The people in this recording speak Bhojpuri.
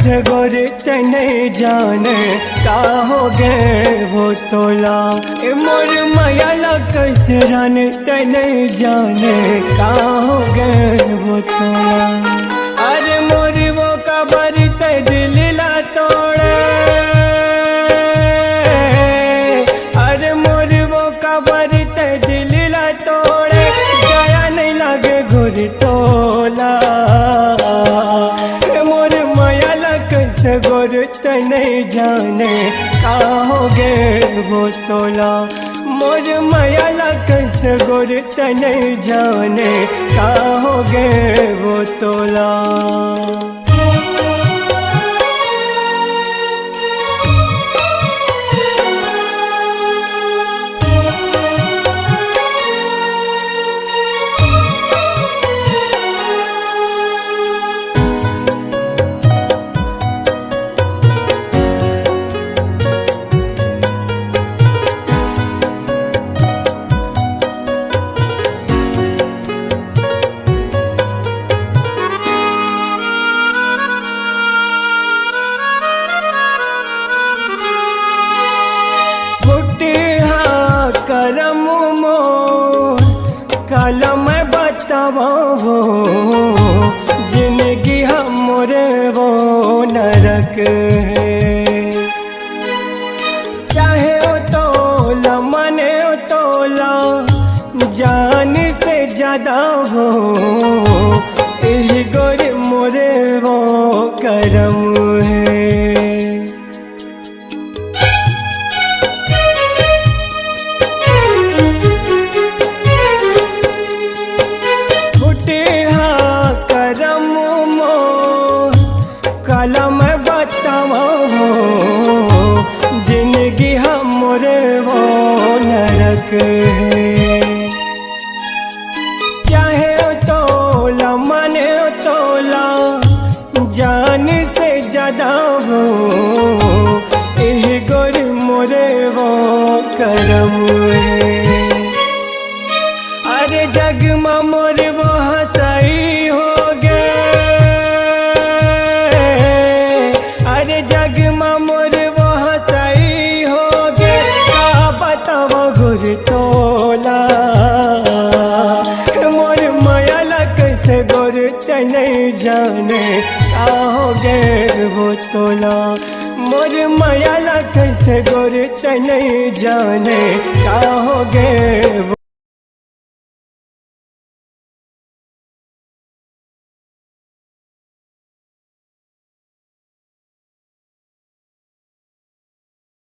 कैसे गोरे तने जाने का हो गए वो तोला। मोर मायाला कैसे राने तने जाने का हो गए वो तोला। अरे मोरी वो कबर ते दिल ला तोड़े, अरे मोरी वो कबर ते दिल ला तोड़े, गया नहीं लगे गोरी तोला। कैसे गोर तने जाने का हो गए वो तोला। मोर मायाला कैसे गोर तने जाने का हो गए वो तोला। करम मोर कलम बतावा वो, जिंदगी हमरे वो नरक है। चाहे ओ तोला मने ओ तोला, जान से ज्यादा हो यही गोर मोरे वो करम है। करम मोर कलम बतावा हो, जिंदगी हमरे वो नरक है। चाहे ओ तोला मने ओ तोला, जान से ज्यादा हो यही गोर मोरे वो करम है। अरे जग में मोर वो हंसाई हो गए, अरे जग में मोर वो हंसाई हो गए, का बताओ गुर तोला। मोर मायाला कैसे गोर तने जाने का हो गए वो तोला। मोर मायाला कैसे गोर तने जाने का हो गए